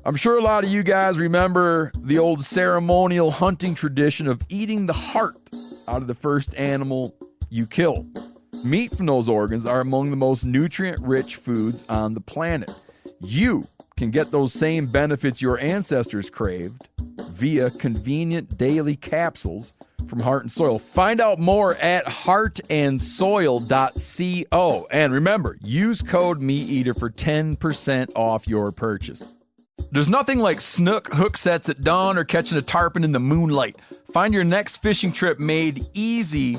I'm sure a lot of you guys remember the old ceremonial hunting tradition of eating the heart out of the first animal you kill. Meat from those organs are among the most nutrient-rich foods on the planet. You can get those same benefits your ancestors craved via convenient daily capsules from Heart and Soil. Find out more at heartandsoil.co. And remember, use code MeatEater for 10% off your purchase. There's nothing like snook hook sets at dawn or catching a tarpon in the moonlight. Find your next fishing trip made easy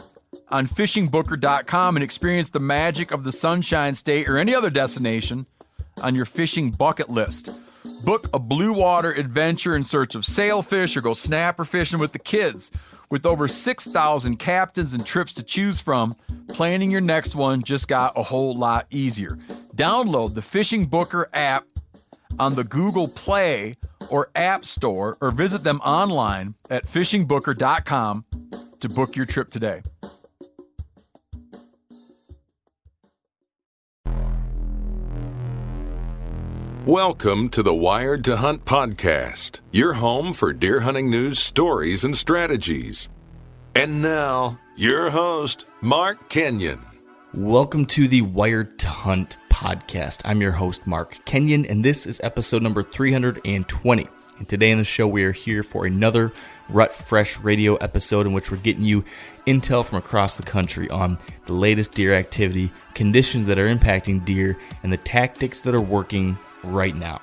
on fishingbooker.com and experience the magic of the Sunshine State or any other destination on your fishing bucket list. Book a blue water adventure in search of sailfish or go snapper fishing with the kids. With over 6,000 captains and trips to choose from, planning your next one just got a whole lot easier. Download the Fishing Booker app on the Google Play or App Store or visit them online at fishingbooker.com to book your trip today. Welcome to the Wired to Hunt podcast, your home for deer hunting news, stories, and strategies. And now, your host, Mark Kenyon. Welcome to the Wired to Hunt podcast. I'm your host, Mark Kenyon, and this is episode number 320. And today on the show, we are here for another Rut Fresh Radio episode in which we're getting you intel from across the country on the latest deer activity, conditions that are impacting deer, and the tactics that are working right now.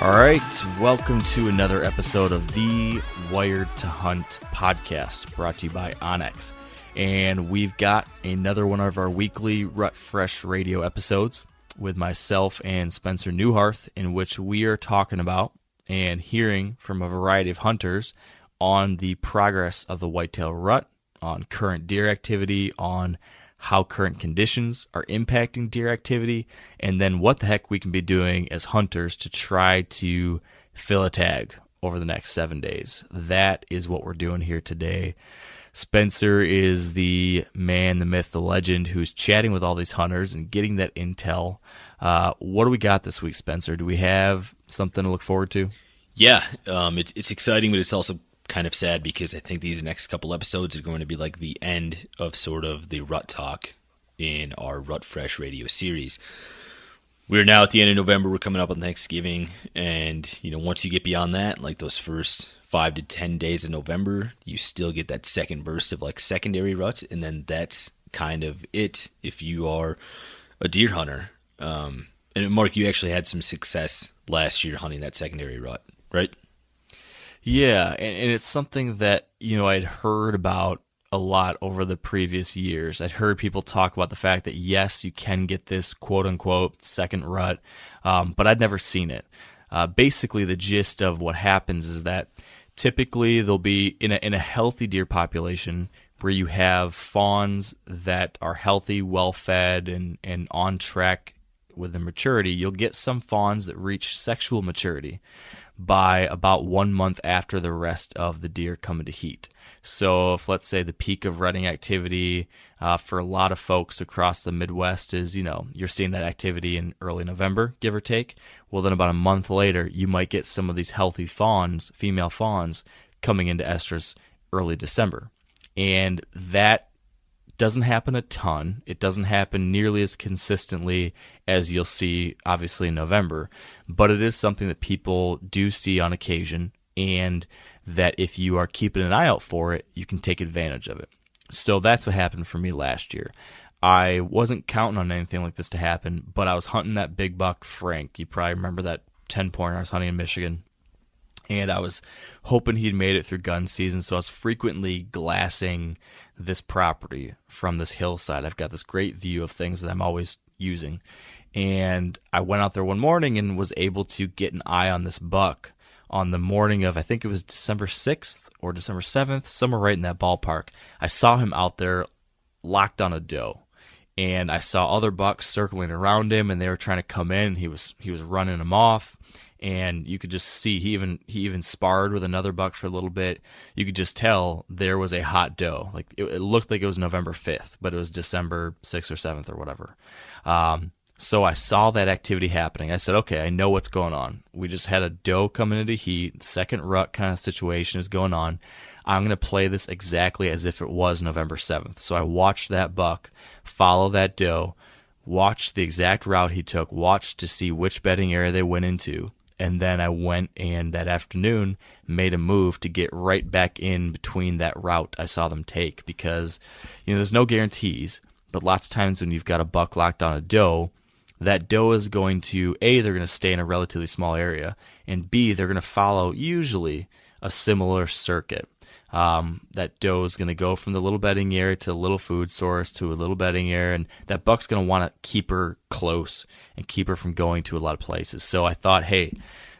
All right, welcome to another episode of the Wired to Hunt podcast, brought to you by Onyx. And we've got another one of our weekly Rut Fresh Radio episodes with myself and Spencer Newharth, in which we are talking about and hearing from a variety of hunters on the progress of the whitetail rut, on current deer activity, on how current conditions are impacting deer activity, and then what the heck we can be doing as hunters to try to fill a tag over the next 7 days. That is what we're doing here today. Spencer is the man, the myth, the legend who's chatting with all these hunters and getting that intel. What do we got this week, Spencer? Do we have something to look forward to? Yeah, it's exciting, but it's also kind of sad because I think these next couple episodes are going to be like the end of sort of the rut talk in our Rut Fresh Radio series. We're now at the end of November. We're coming up on Thanksgiving, and once you get beyond that, like those first 5 to 10 days of November, you still get that second burst of like secondary rut, and then that's kind of it if you are a deer hunter. And Mark, you actually had some success last year hunting that secondary rut, right? Yeah, and it's something that, I'd heard about a lot over the previous years. I'd heard people talk about the fact that, yes, you can get this quote-unquote second rut, but I'd never seen it. Basically, the gist of what happens is that typically there'll be, in a healthy deer population, where you have fawns that are healthy, well-fed, and on track with their maturity, you'll get some fawns that reach sexual maturity by about 1 month after the rest of the deer come into heat. So if, let's say, the peak of rutting activity for a lot of folks across the Midwest is, you're seeing that activity in early November, give or take, well, then about a month later, you might get some of these healthy fawns, female fawns, coming into estrus early December. And that doesn't happen a ton. It doesn't happen nearly as consistently as you'll see, obviously, in November. But it is something that people do see on occasion, and that if you are keeping an eye out for it, you can take advantage of it. So that's what happened for me last year. I wasn't counting on anything like this to happen, but I was hunting that big buck Frank. You probably remember that 10-pointer I was hunting in Michigan. And I was hoping he'd made it through gun season, so I was frequently glassing this property from this hillside. I've got this great view of things that I'm always using. And I went out there one morning and was able to get an eye on this buck on the morning of, I think it was December 6th or December 7th, somewhere right in that ballpark. I saw him out there locked on a doe. And I saw other bucks circling around him, and they were trying to come in. He was running them off. and you could just see he even sparred with another buck for a little bit. You could just tell there was a hot doe. Like it looked like it was November 5th, but it was December 6th or 7th or whatever. So I saw that activity happening. I said, okay, I know what's going on. We just had a doe coming into heat. The second rut kind of situation is going on. I'm going to play this exactly as if it was November 7th. So I watched that buck follow that doe, watched the exact route he took, watched to see which bedding area they went into. And then I went and that afternoon made a move to get right back in between that route I saw them take, because there's no guarantees, but lots of times when you've got a buck locked on a doe, that doe is going to, A, they're going to stay in a relatively small area, and B, they're going to follow usually a similar circuit. That doe is going to go from the little bedding area to a little food source to a little bedding area, and that buck's going to want to keep her close and keep her from going to a lot of places. So I thought, hey,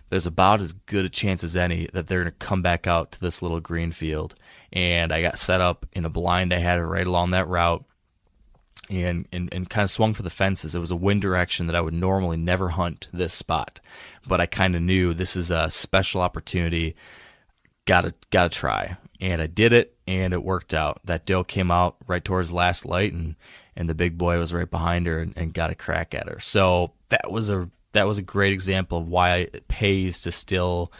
there's about as good a chance as any that they're going to come back out to this little green field. And I got set up in a blind. I had it right along that route. And kind of swung for the fences. It was a wind direction that I would normally never hunt this spot, but I kind of knew this is a special opportunity. Gotta try, and I did it, and it worked out. That doe came out right towards last light, and the big boy was right behind her and got a crack at her. So that was a great example of why it pays to still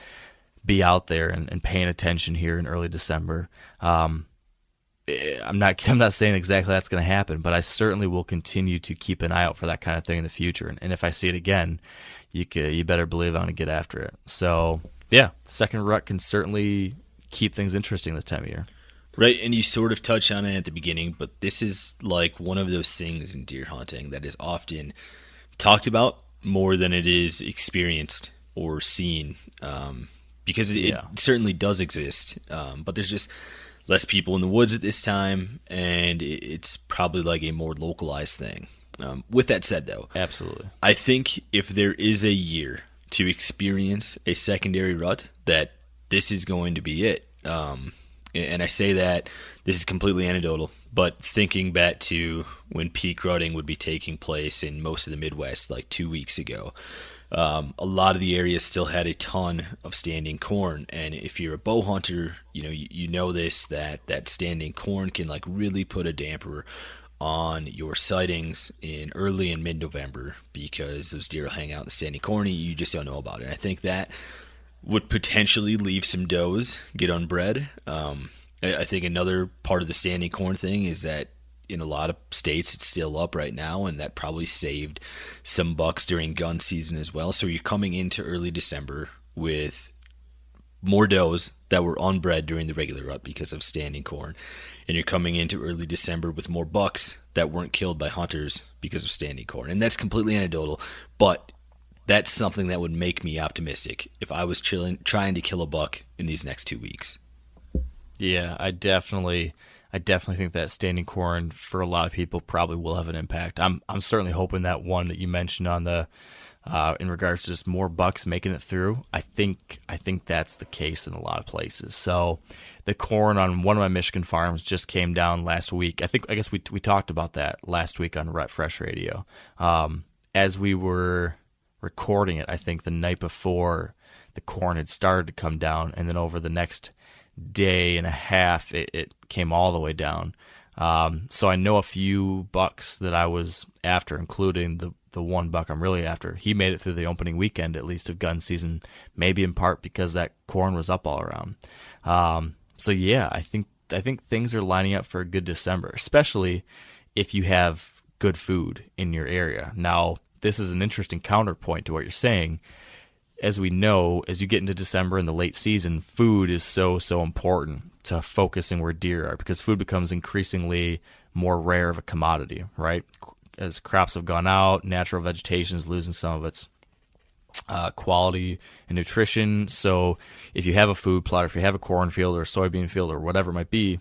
be out there and paying attention here in early December. I'm not saying exactly that's going to happen, but I certainly will continue to keep an eye out for that kind of thing in the future. And if I see it again, you better believe I'm going to get after it. So yeah, second rut can certainly keep things interesting this time of year. Right, and you sort of touched on it at the beginning, but this is like one of those things in deer hunting that is often talked about more than it is experienced or seen, because it certainly does exist, but there's just less people in the woods at this time, and it's probably like a more localized thing. With that said, though, absolutely, I think if there is a year to experience a secondary rut, that this is going to be it. And I say that this is completely anecdotal, but thinking back to when peak rutting would be taking place in most of the Midwest like 2 weeks ago, a lot of the areas still had a ton of standing corn, and if you're a bow hunter, you know this, that standing corn can like really put a damper on your sightings in early and mid-November, because those deer will hang out in the standing corn and you just don't know about it. And I think that would potentially leave some does get unbred. I think another part of the standing corn thing is that in a lot of states it's still up right now, and that probably saved some bucks during gun season as well. So you're coming into early December with more does that were unbred during the regular rut because of standing corn, and you're coming into early December with more bucks that weren't killed by hunters because of standing corn. And that's completely anecdotal, but that's something that would make me optimistic if I was trying to kill a buck in these next 2 weeks. Yeah, I definitely think that standing corn for a lot of people probably will have an impact. I'm certainly hoping that one that you mentioned on the in regards to just more bucks making it through. I think that's the case in a lot of places. So the corn on one of my Michigan farms just came down last week. I guess we talked about that last week on Rut Fresh Radio. As we were recording it, I think the night before, the corn had started to come down, and then over the next day and a half, it came all the way down. So I know a few bucks that I was after, including the one buck I'm really after. He made it through the opening weekend, at least, of gun season, maybe in part because that corn was up all around. So yeah, I think things are lining up for a good December, especially if you have good food in your area. Now, this is an interesting counterpoint to what you're saying. As we know, as you get into December and the late season, food is so important to focusing where deer are, because food becomes increasingly more rare of a commodity, right? As crops have gone out, natural vegetation is losing some of its quality and nutrition. So if you have a food plot, or if you have a cornfield or a soybean field or whatever it might be,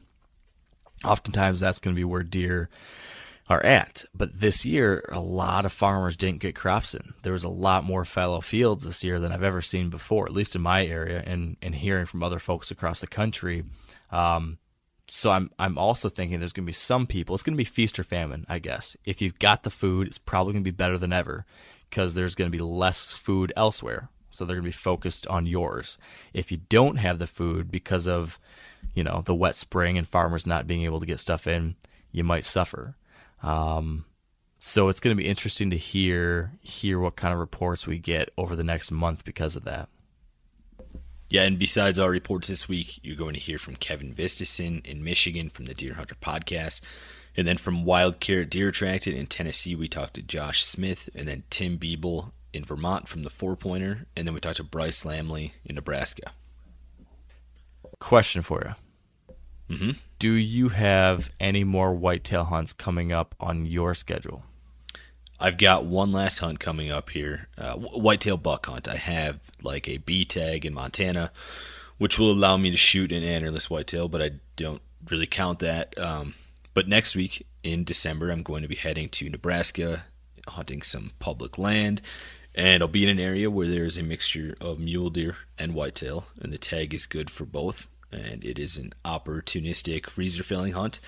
oftentimes that's going to be where deer are at. But this year, a lot of farmers didn't get crops in. There was a lot more fallow fields this year than I've ever seen before, at least in my area, and hearing from other folks across the country. So I'm also thinking there's going to be some people, it's going to be feast or famine, I guess. If you've got the food, it's probably going to be better than ever, because there's going to be less food elsewhere. So they're going to be focused on yours. If you don't have the food because of, the wet spring and farmers not being able to get stuff in, you might suffer. So it's going to be interesting to hear what kind of reports we get over the next month because of that. Yeah, and besides our reports this week, you're going to hear from Kevin Vistisen in Michigan from the Deer Hunter podcast. And then from Wild Carrot Deer Attracted in Tennessee, we talked to Josh Smith, and then Tim Biebel in Vermont from the Four Pointer. And then we talked to Bryce Lambley in Nebraska. Question for you. Mm-hmm. Do you have any more whitetail hunts coming up on your schedule? I've got one last hunt coming up here, whitetail buck hunt. I have like a B tag in Montana, which will allow me to shoot an antlerless whitetail, but I don't really count that. But next week in December, I'm going to be heading to Nebraska, hunting some public land, and I'll be in an area where there is a mixture of mule deer and whitetail, and the tag is good for both, and it is an opportunistic freezer filling hunt.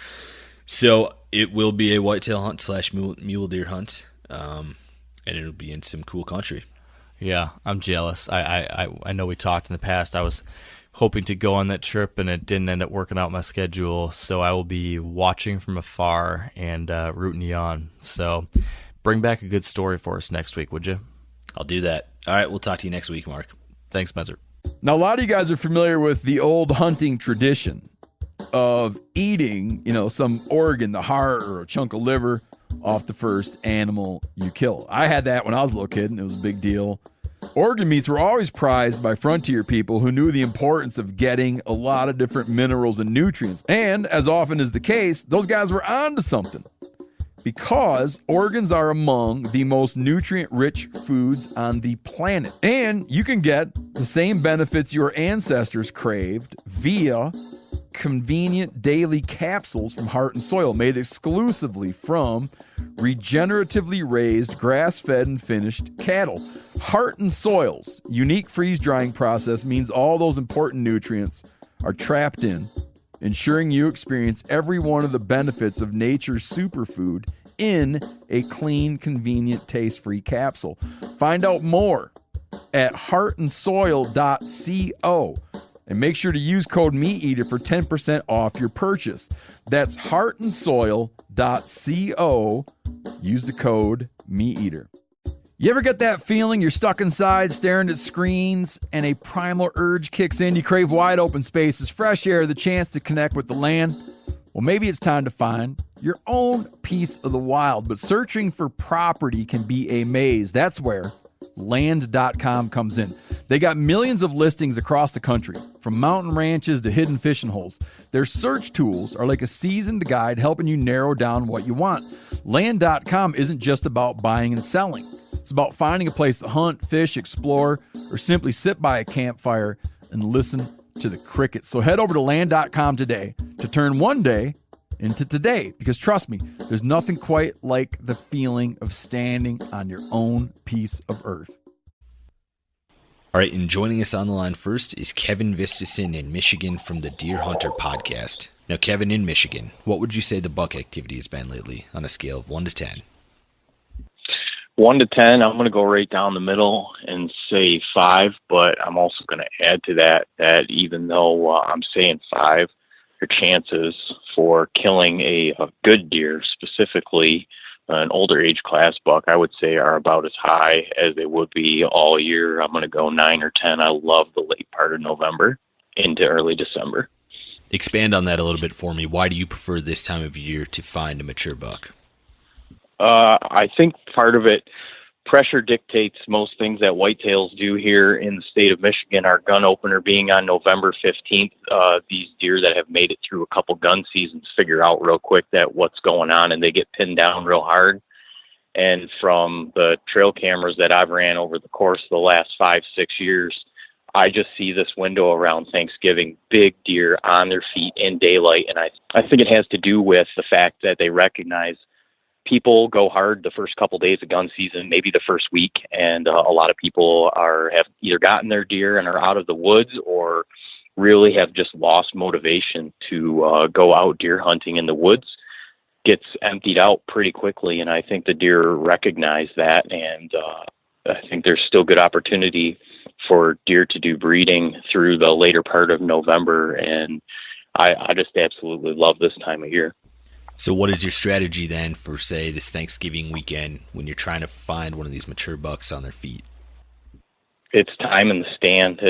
So it will be a whitetail hunt / mule deer hunt. And it'll be in some cool country. Yeah, I'm jealous. I know we talked in the past. I was hoping to go on that trip, and it didn't end up working out my schedule. So I will be watching from afar and rooting you on. So bring back a good story for us next week, would you? I'll do that. All right, we'll talk to you next week, Mark. Thanks, Spencer. Now, a lot of you guys are familiar with the old hunting tradition of eating, some organ, the heart or a chunk of liver, off the first animal you kill. I had that when I was a little kid, and it was a big deal. Organ meats were always prized by frontier people who knew the importance of getting a lot of different minerals and nutrients. And as often is the case, those guys were onto something, because organs are among the most nutrient-rich foods on the planet. And you can get the same benefits your ancestors craved via convenient daily capsules from Heart and Soil, made exclusively from regeneratively raised, grass-fed, and finished cattle. Heart and Soil's unique freeze-drying process means all those important nutrients are trapped in, ensuring you experience every one of the benefits of nature's superfood in a clean, convenient, taste-free capsule. Find out more at heartandsoil.co. And make sure to use code MeatEater for 10% off your purchase. That's heartandsoil.co. Use the code MeatEater. You ever get that feeling you're stuck inside staring at screens and a primal urge kicks in? You crave wide open spaces, fresh air, the chance to connect with the land? Well, maybe it's time to find your own piece of the wild. But searching for property can be a maze. That's where Land.com comes in. They got millions of listings across the country, from mountain ranches to hidden fishing holes. Their search tools are like a seasoned guide helping you narrow down what you want. Land.com isn't just about buying and selling. It's about finding a place to hunt, fish, explore, or simply sit by a campfire and listen to the crickets. So head over to Land.com today to turn one day into today, because trust me, there's nothing quite like the feeling of standing on your own piece of earth. All right, and joining us on the line first is Kevin Vistisen in Michigan from the Deer Hunter podcast. Now, Kevin, in Michigan, what would you say the buck activity has been lately on a scale of 1 to 10? 1 to 10, I'm going to go right down the middle and say 5, but I'm also going to add to that even though I'm saying 5, your chances for killing a good deer, specifically an older age class buck, I would say are about as high as they would be all year. I'm going to go 9 or 10. I love the late part of November into early December. Expand on that a little bit for me. Why do you prefer this time of year to find a mature buck? I think part of it, pressure dictates most things that whitetails do here in the state of Michigan. Our gun opener being on November 15th, these deer that have made it through a couple gun seasons figure out real quick that what's going on, and they get pinned down real hard. And from the trail cameras that I've ran over the course of the last 5-6 years, I just see this window around Thanksgiving, big deer on their feet in daylight. And I think it has to do with the fact that they recognize people go hard the first couple days of gun season, maybe the first week, and a lot of people have either gotten their deer and are out of the woods, or really have just lost motivation to go out deer hunting in the woods. Gets emptied out pretty quickly, and I think the deer recognize that, and I think there's still good opportunity for deer to do breeding through the later part of November. And I just absolutely love this time of year. So what is your strategy then for, say, this Thanksgiving weekend when you're trying to find one of these mature bucks on their feet? It's time in the stand.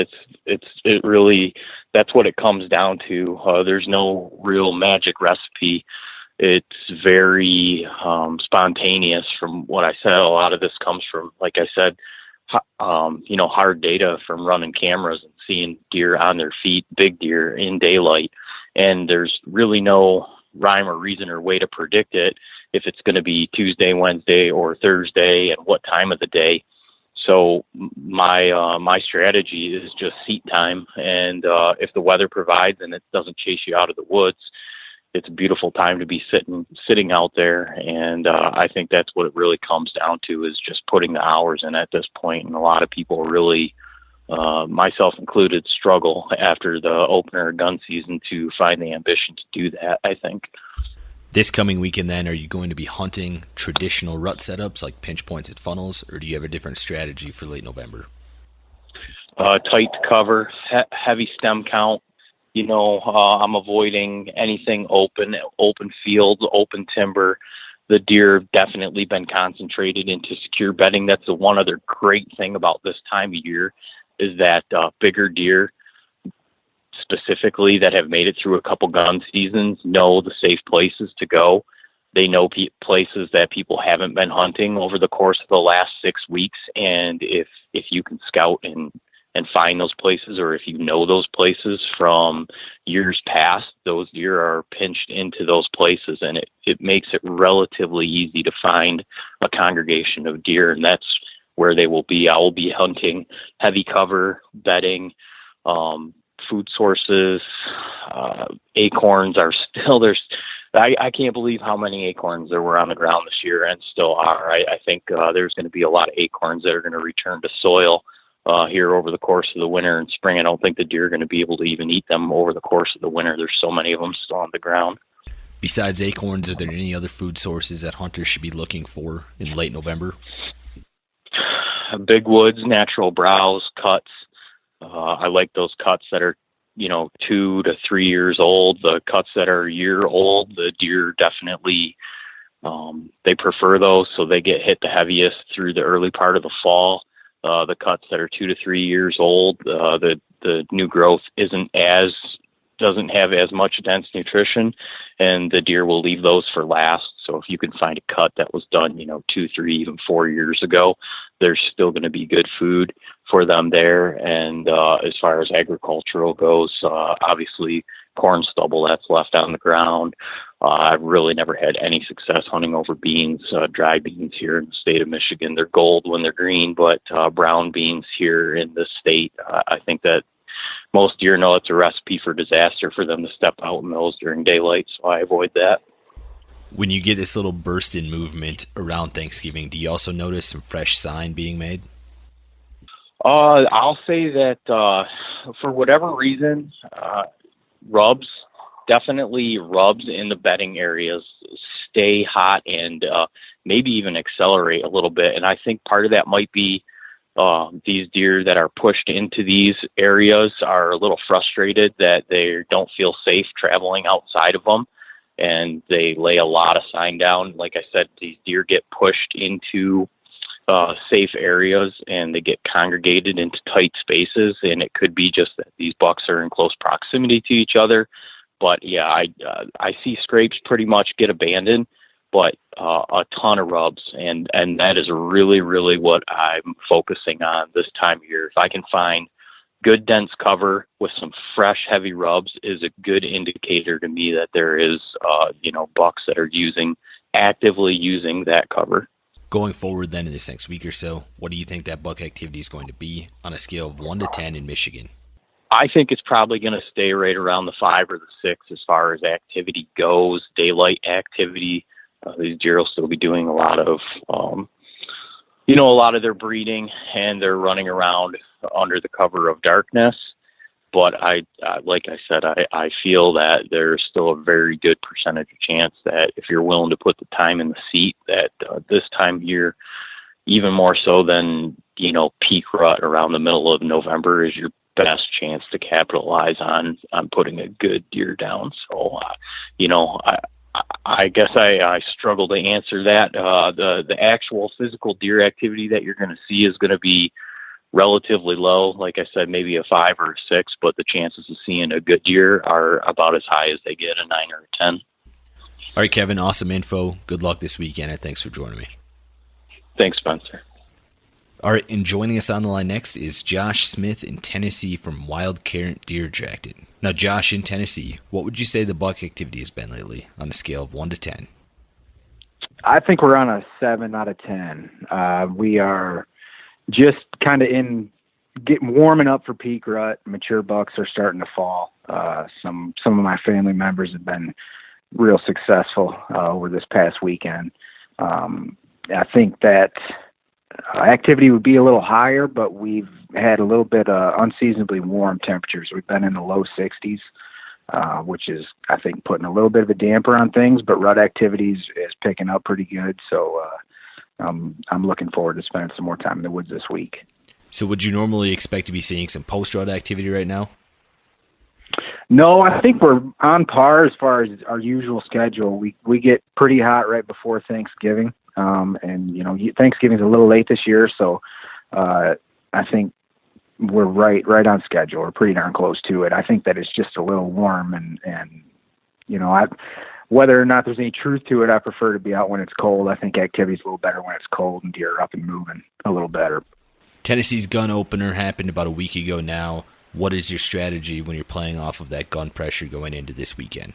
It really, that's what it comes down to. There's no real magic recipe. It's very spontaneous from what I said. A lot of this comes from, like I said, hard data from running cameras and seeing deer on their feet, big deer in daylight. And there's really no rhyme or reason or way to predict it if it's going to be Tuesday, Wednesday, or Thursday, and what time of the day. So my strategy is just seat time, and if the weather provides and it doesn't chase you out of the woods, it's a beautiful time to be sitting out there. And I think that's what it really comes down to, is just putting the hours in at this point. And a lot of people really, myself included, struggle after the opener gun season to find the ambition to do that, I think. This coming weekend, then, are you going to be hunting traditional rut setups like pinch points at funnels, or do you have a different strategy for late November? Tight cover, heavy stem count. I'm avoiding anything open fields, open timber. The deer have definitely been concentrated into secure bedding. That's the one other great thing about this time of year, is that bigger deer, specifically that have made it through a couple gun seasons, know the safe places to go. They know places that people haven't been hunting over the course of the last 6 weeks. And if you can scout and find those places, or if you know those places from years past, those deer are pinched into those places, and it makes it relatively easy to find a congregation of deer, and that's where they will be. I will be hunting heavy cover, bedding, food sources. Acorns are still, I can't believe how many acorns there were on the ground this year, and still are. I think there's going to be a lot of acorns that are going to return to soil here over the course of the winter and spring. I don't think the deer are going to be able to even eat them over the course of the winter. There's so many of them still on the ground. Besides acorns, are there any other food sources that hunters should be looking for in late November? Big woods, natural browse, cuts. I like those cuts that are, 2 to 3 years old. The cuts that are a year old, the deer definitely, they prefer those, so they get hit the heaviest through the early part of the fall. The cuts that are 2 to 3 years old, the new growth doesn't have as much dense nutrition, and the deer will leave those for last. So if you can find a cut that was done, 2, 3, even 4 years ago, there's still going to be good food for them there. And as far as agricultural goes, obviously corn stubble that's left on the ground. I've really never had any success hunting over beans, dry beans here in the state of Michigan. They're gold when they're green, but brown beans here in this state, I think that most deer know it's a recipe for disaster for them to step out in those during daylight, so I avoid that. When you get this little burst in movement around Thanksgiving, do you also notice some fresh sign being made? I'll say that for whatever reason, rubs in the bedding areas stay hot and maybe even accelerate a little bit. And I think part of that might be these deer that are pushed into these areas are a little frustrated that they don't feel safe traveling outside of them, and they lay a lot of sign down. Like I said, these deer get pushed into safe areas and they get congregated into tight spaces, and it could be just that these bucks are in close proximity to each other. But yeah, I see scrapes pretty much get abandoned, but a ton of rubs, and that is really, really what I'm focusing on this time of year. If I can find good dense cover with some fresh heavy rubs, is a good indicator to me that there is bucks that are actively using that cover. Going forward then in this next week or so, what do you think that buck activity is going to be on a scale of 1 to 10 in Michigan? I think it's probably going to stay right around the 5 or the 6 as far as activity goes, daylight activity. These deer will still be doing a lot of their breeding, and they're running around under the cover of darkness. But like I said, I feel that there's still a very good percentage of chance that if you're willing to put the time in the seat, that this time of year even more so than, peak rut around the middle of November is your best chance to capitalize on putting a good deer down. So, I guess I struggle to answer that. The actual physical deer activity that you're going to see is going to be relatively low. Like I said, maybe a 5 or a 6, but the chances of seeing a good deer are about as high as they get, a 9 or a 10. All right, Kevin, awesome info. Good luck this weekend, and thanks for joining me. Thanks, Spencer. All right, and joining us on the line next is Josh Smith in Tennessee from Wild Current Deer Jacket. Now, Josh, in Tennessee, what would you say the buck activity has been lately on a scale of 1 to 10? I think we're on a 7 out of 10. We are just kind of warming up for peak rut. Mature bucks are starting to fall. Some of my family members have been real successful over this past weekend. I think that activity would be a little higher, but we've had a little bit unseasonably warm temperatures. We've been in the low 60s, which is, I think, putting a little bit of a damper on things, but rut activities is picking up pretty good. So I'm looking forward to spending some more time in the woods this week. So would you normally expect to be seeing some post-rut activity right now? No, I think we're on par as far as our usual schedule. We get pretty hot right before Thanksgiving. And Thanksgiving's a little late this year, so I think we're right on schedule. We're pretty darn close to it. I think that it's just a little warm, and whether or not there's any truth to it, I prefer to be out when it's cold. I think activity's a little better when it's cold and deer are up and moving a little better. Tennessee's gun opener happened about a week ago now. What is your strategy when you're playing off of that gun pressure going into this weekend?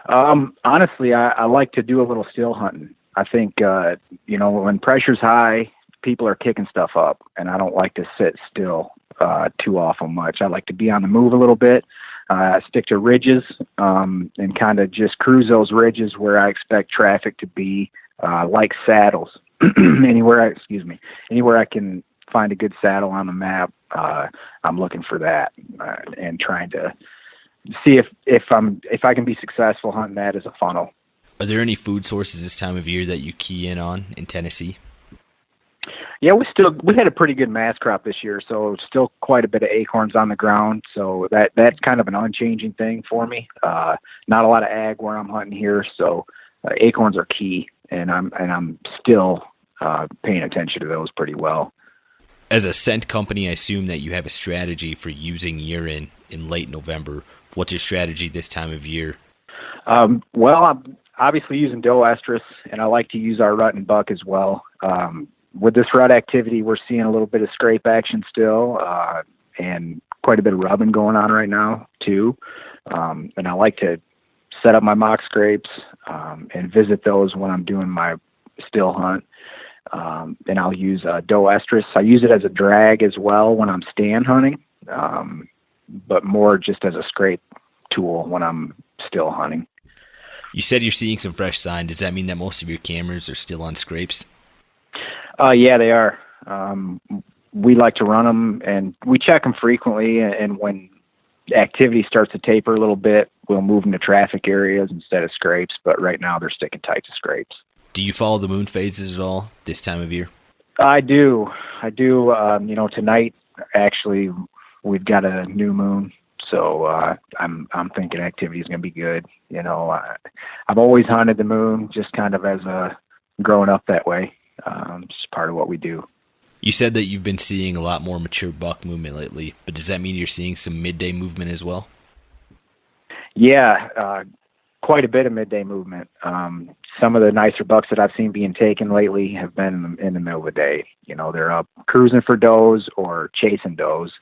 Honestly, I like to do a little still hunting. I think, when pressure's high, people are kicking stuff up, and I don't like to sit still too awful much. I like to be on the move a little bit, stick to ridges, and kind of just cruise those ridges where I expect traffic to be, like saddles. Anywhere I can find a good saddle on the map, I'm looking for that, and trying to see if I can be successful hunting that as a funnel. Are there any food sources this time of year that you key in on in Tennessee? Yeah, we had a pretty good mass crop this year, so still quite a bit of acorns on the ground. So that's kind of an unchanging thing for me. Not a lot of ag where I'm hunting here, so acorns are key, and I'm still paying attention to those pretty well. As a scent company, I assume that you have a strategy for using urine in late November. What's your strategy this time of year? Well, I'm obviously using doe estrus, and I like to use our rut and buck as well. With this rut activity, we're seeing a little bit of scrape action still, and quite a bit of rubbing going on right now too. And I like to set up my mock scrapes and visit those when I'm doing my still hunt. And I'll use doe estrus. I use it as a drag as well when I'm stand hunting, but more just as a scrape tool when I'm still hunting. You said you're seeing some fresh sign. Does that mean that most of your cameras are still on scrapes? Yeah, they are. We like to run them, and we check them frequently. And when activity starts to taper a little bit, we'll move them to traffic areas instead of scrapes. But right now, they're sticking tight to scrapes. Do you follow the moon phases at all this time of year? I do. Tonight, actually, we've got a new moon. So I'm thinking activity is going to be good. I've always hunted the moon, just kind of as growing up that way. It's part of what we do. You said that you've been seeing a lot more mature buck movement lately, but does that mean you're seeing some midday movement as well? Yeah, quite a bit of midday movement. Some of the nicer bucks that I've seen being taken lately have been in the middle of the day. They're up cruising for does or chasing does.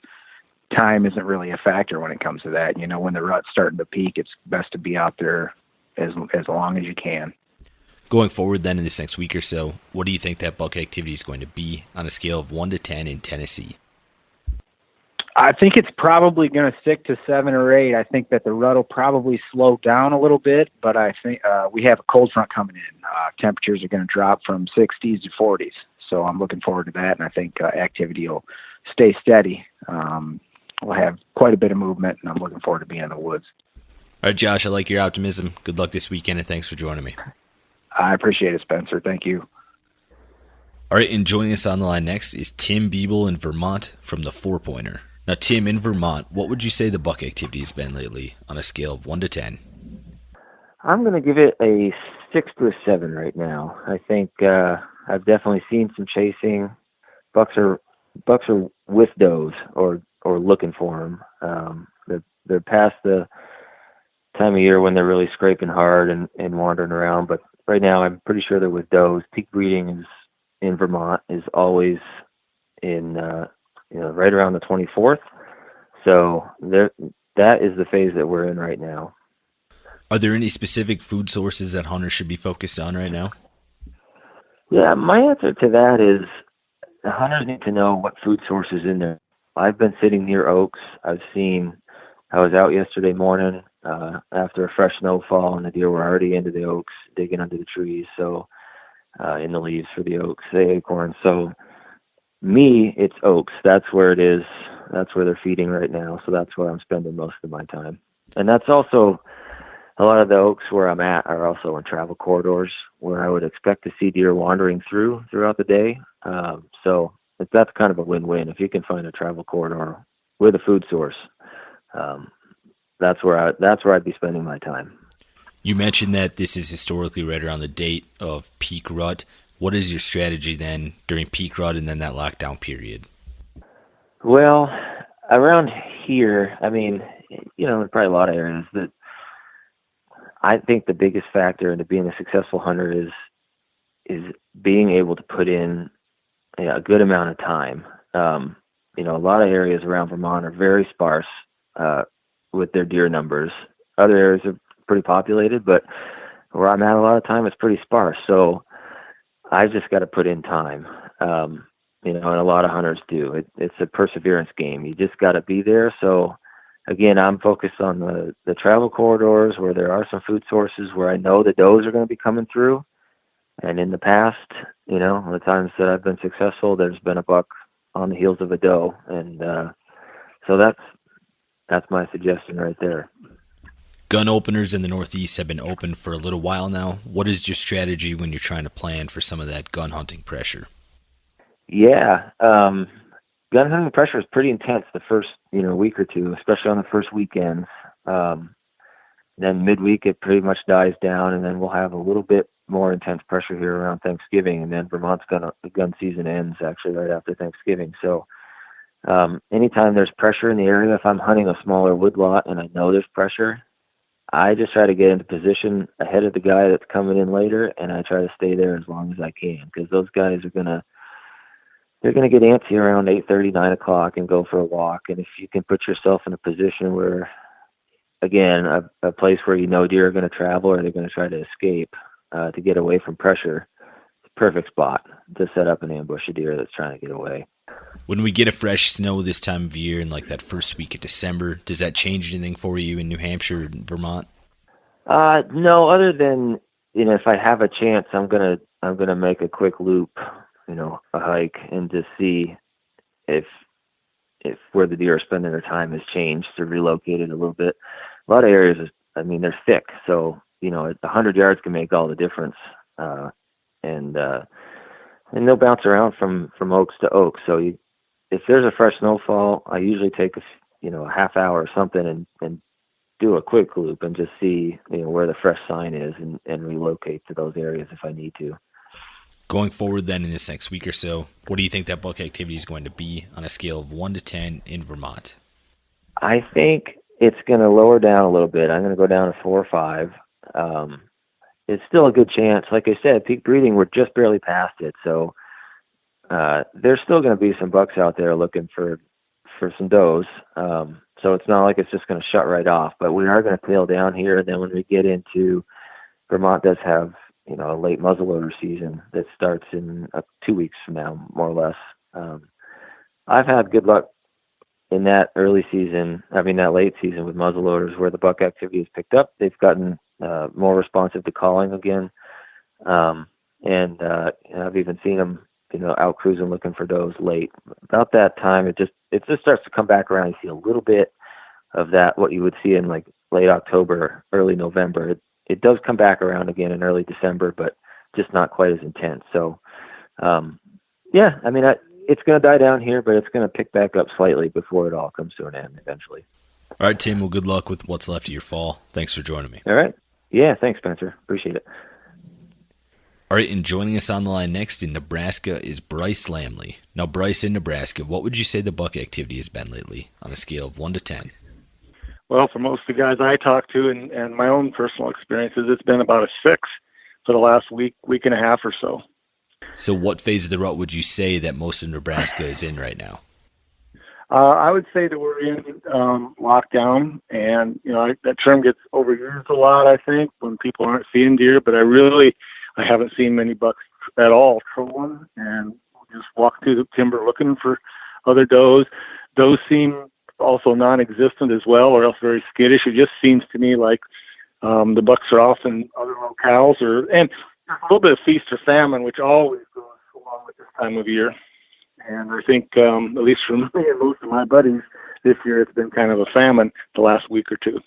Time isn't really a factor when it comes to that. When the rut's starting to peak, it's best to be out there as long as you can. Going forward then in this next week or so, what do you think that buck activity is going to be on a scale of 1 to 10 in Tennessee? I think it's probably going to stick to 7 or 8. I think that the rut will probably slow down a little bit, but I think we have a cold front coming in. Temperatures are going to drop from 60s to 40s, so I'm looking forward to that, and I think activity will stay steady. We'll have quite a bit of movement, and I'm looking forward to being in the woods. All right, Josh, I like your optimism. Good luck this weekend, and thanks for joining me. I appreciate it, Spencer. Thank you. All right, and joining us on the line next is Tim Biebel in Vermont from the Four Pointer. Now, Tim, in Vermont, what would you say the buck activity has been lately on a scale of 1 to 10? I'm going to give it a 6 to a 7 right now. I think I've definitely seen some chasing. Bucks are with does or looking for them. They're past the time of year when they're really scraping hard and wandering around. But right now, I'm pretty sure they're with does. Peak breeding in Vermont is always in right around the 24th. So that is the phase that we're in right now. Are there any specific food sources that hunters should be focused on right now? Yeah, my answer to that is the hunters need to know what food source is in there. I've been sitting near oaks. I was out yesterday morning after a fresh snowfall, and the deer were already into the oaks, digging under the trees, so in the leaves for the oaks, the acorns. So me, it's oaks. That's where it is. That's where they're feeding right now, so that's where I'm spending most of my time. And that's also, a lot of the oaks where I'm at are also in travel corridors where I would expect to see deer wandering throughout the day. So that's kind of a win-win. If you can find a travel corridor with a food source, that's where I'd be spending my time. You mentioned that this is historically right around the date of peak rut. What is your strategy then during peak rut and then that lockdown period? Well, around here, I mean, probably a lot of areas that I think the biggest factor into being a successful hunter is being able to put in a good amount of time. A lot of areas around Vermont are very sparse with their deer numbers. Other areas are pretty populated, but where I'm at a lot of time, it's pretty sparse. So I just got to put in time, and a lot of hunters do. It's a perseverance game. You just got to be there. So again, I'm focused on the travel corridors where there are some food sources where I know the does are going to be coming through. And in the past, the times that I've been successful, there's been a buck on the heels of a doe. And so that's my suggestion right there. Gun openers in the Northeast have been open for a little while now. What is your strategy when you're trying to plan for some of that gun hunting pressure? Yeah. Gun hunting pressure is pretty intense the first, week or two, especially on the first weekends. Then midweek, it pretty much dies down, and then we'll have a little bit more intense pressure here around Thanksgiving. And then Vermont's the gun season ends actually right after Thanksgiving. So anytime there's pressure in the area, if I'm hunting a smaller woodlot and I know there's pressure, I just try to get into position ahead of the guy that's coming in later, and I try to stay there as long as I can, because those guys they're going to get antsy around 8:30, 9 o'clock and go for a walk. And if you can put yourself in a position where, again, a place where deer are going to travel or they're going to try to escape to get away from pressure, it's a perfect spot to set up and ambush a deer that's trying to get away. When we get a fresh snow this time of year in like that first week of December, does that change anything for you in New Hampshire and Vermont? No, other than, if I have a chance, I'm gonna make a quick loop, a hike, and just see if where the deer are spending their time has changed or relocated a little bit. A lot of areas, they're thick, so 100 yards can make all the difference, and they'll bounce around from oaks to oaks. So if there's a fresh snowfall, I usually take a half hour or something and do a quick loop and just see where the fresh sign is and relocate to those areas if I need to. Going forward then in this next week or so, what do you think that buck activity is going to be on a scale of 1 to 10 in Vermont? I think it's going to lower down a little bit. I'm going to go down to 4 or 5. It's still a good chance. Like I said, peak breeding, we're just barely past it. So there's still going to be some bucks out there looking for some does. So it's not like it's just going to shut right off, but we are going to tail down here. And then when we get into, Vermont does have, a late muzzleloader season that starts in 2 weeks from now, more or less. I've had good luck in that late season with muzzleloaders where the buck activity has picked up. They've gotten more responsive to calling again. And I've even seen them, out cruising looking for does late. About that time, it just starts to come back around. You see a little bit of that, what you would see in like late October, early November. It does come back around again in early December, but just not quite as intense. So Yeah, I mean, it's going to die down here, but it's going to pick back up slightly before it all comes to an end eventually. All right, Tim. Well, good luck with what's left of your fall. Thanks for joining me. All right. Yeah, thanks, Spencer. Appreciate it. All right, and joining us on the line next in Nebraska is Bryce Lambley. Now, Bryce, in Nebraska, what would you say the buck activity has been lately on a scale of 1 to 10? Well, for most of the guys I talk to and my own personal experiences, it's been about a 6 for the last week and a half or so. So what phase of the rut would you say that most of Nebraska is in right now? I would say that we're in lockdown, and that term gets overused a lot, I think, when people aren't seeing deer, but I haven't seen many bucks at all trolling, and just walk through the timber looking for other does. Those seem also non-existent as well, or else very skittish. It just seems to me like the bucks are off in other locales, and there's a little bit of feast or famine, which always goes along with this time of year. And I think, at least for me and most of my buddies, this year it's been kind of a famine the last week or two.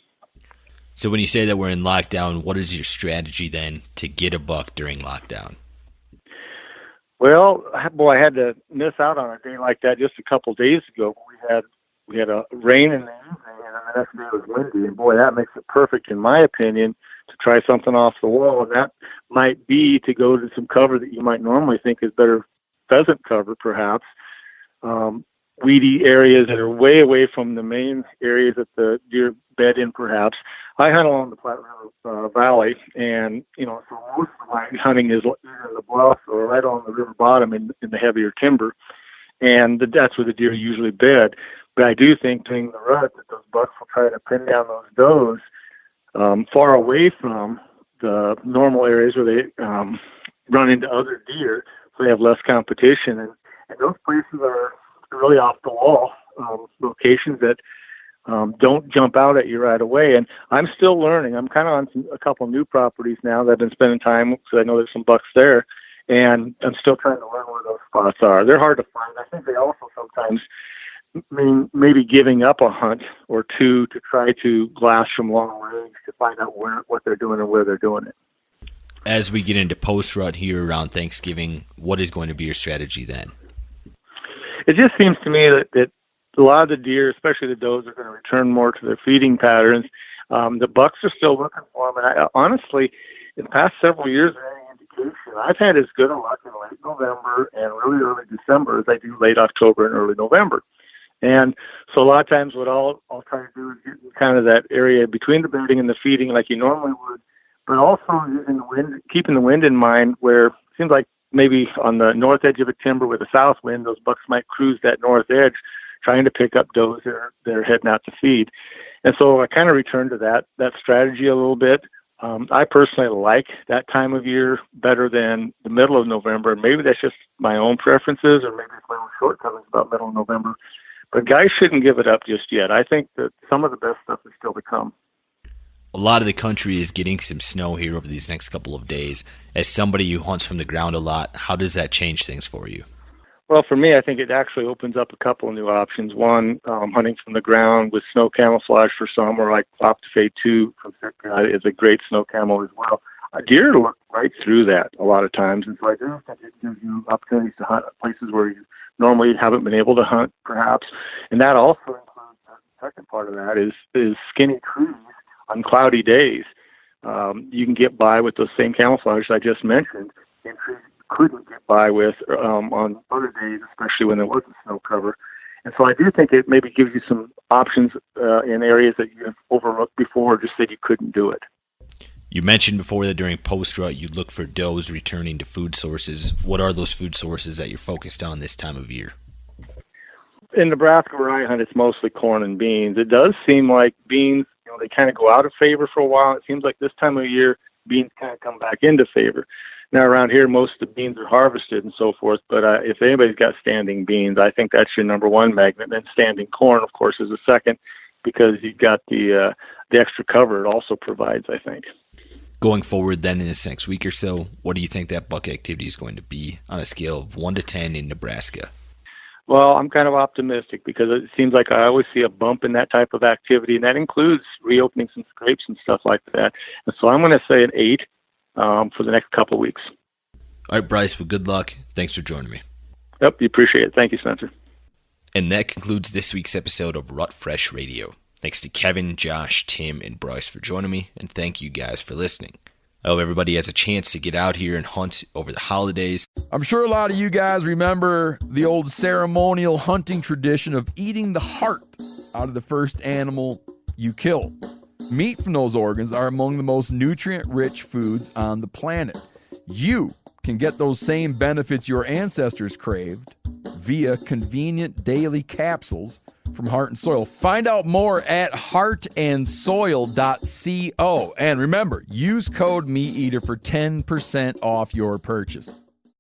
So when you say that we're in lockdown, what is your strategy then to get a buck during lockdown? Well, I had to miss out on a day like that just a couple of days ago. We had a rain in the evening, and the next day it was windy, and boy, that makes it perfect, in my opinion, to try something off the wall. And that might be to go to some cover that you might normally think is better pheasant cover, perhaps. Weedy areas that are way away from the main areas that the deer bed in, perhaps. I hunt along the Platte River Valley, and so most of my hunting is either in the bluff or right on the river bottom in the heavier timber, and that's where the deer usually bed. But I do think during the rut that those bucks will try to pin down those does far away from the normal areas where they run into other deer, so they have less competition. And those places are really off the wall locations that don't jump out at you right away. And I'm still learning. I'm kind of on a couple new properties now that I've been spending time, because I know there's some bucks there, and I'm still trying to learn where those spots are. They're hard to find. I think they also sometimes mean maybe giving up a hunt or two to try to glass from long range to find out what they're doing and where they're doing it. As we get into post-rut here around Thanksgiving, what is going to be your strategy then? It just seems to me that a lot of the deer, especially the does, are going to return more to their feeding patterns. The bucks are still looking for them. And honestly, in the past several years, any indication, I've had as good a luck in late November and really early December as I do late October and early November. And so a lot of times what I'll try to do is get in kind of that area between the bedding and the feeding like you normally would, but also using the wind, keeping the wind in mind, where it seems like maybe on the north edge of a timber with a south wind, those bucks might cruise that north edge trying to pick up does they're heading out to feed. And so I kind of returned to that strategy a little bit. I personally like that time of year better than the middle of November. Maybe that's just my own preferences, or maybe it's my own shortcomings about middle of November. But guys shouldn't give it up just yet. I think that some of the best stuff is still to come. A lot of the country is getting some snow here over these next couple of days. As somebody who hunts from the ground a lot, how does that change things for you? Well, for me, I think it actually opens up a couple of new options. One, hunting from the ground with snow camouflage for some, or like Optifade 2 from Sitka is a great snow camo as well. Deer look right through that a lot of times, and so I do think it gives you opportunities to hunt at places where you normally haven't been able to hunt, perhaps. And that also includes the second part of that is skinny trees on cloudy days. You can get by with those same camouflage I just mentioned, and trees you couldn't get by with on other days, especially when there wasn't snow cover. And so I do think it maybe gives you some options in areas that you have overlooked before, or just said you couldn't do it. You mentioned before that during post-rut you look for does returning to food sources. What are those food sources that you're focused on this time of year? In Nebraska, where I hunt, it's mostly corn and beans. It does seem like beans, they kind of go out of favor for a while. It seems like this time of year, beans kind of come back into favor. Now, around here, most of the beans are harvested and so forth, but if anybody's got standing beans, I think that's your number one magnet. Then standing corn, of course, is a second, because you've got the extra cover it also provides, I think. Going forward then in this next week or so, what do you think that buck activity is going to be on a scale of 1 to 10 in Nebraska? Well, I'm kind of optimistic, because it seems like I always see a bump in that type of activity, and that includes reopening some scrapes and stuff like that. And so I'm going to say an 8 for the next couple of weeks. All right, Bryce, well, good luck. Thanks for joining me. Yep, you appreciate it. Thank you, Spencer. And that concludes this week's episode of Rut Fresh Radio. Thanks to Kevin, Josh, Tim, and Bryce for joining me, and thank you guys for listening. I hope everybody has a chance to get out here and hunt over the holidays. I'm sure a lot of you guys remember the old ceremonial hunting tradition of eating the heart out of the first animal you kill. Meat from those organs are among the most nutrient-rich foods on the planet. You can get those same benefits your ancestors craved via convenient daily capsules from Heart and Soil. Find out more at heartandsoil.co. And remember, use code MeatEater for 10% off your purchase.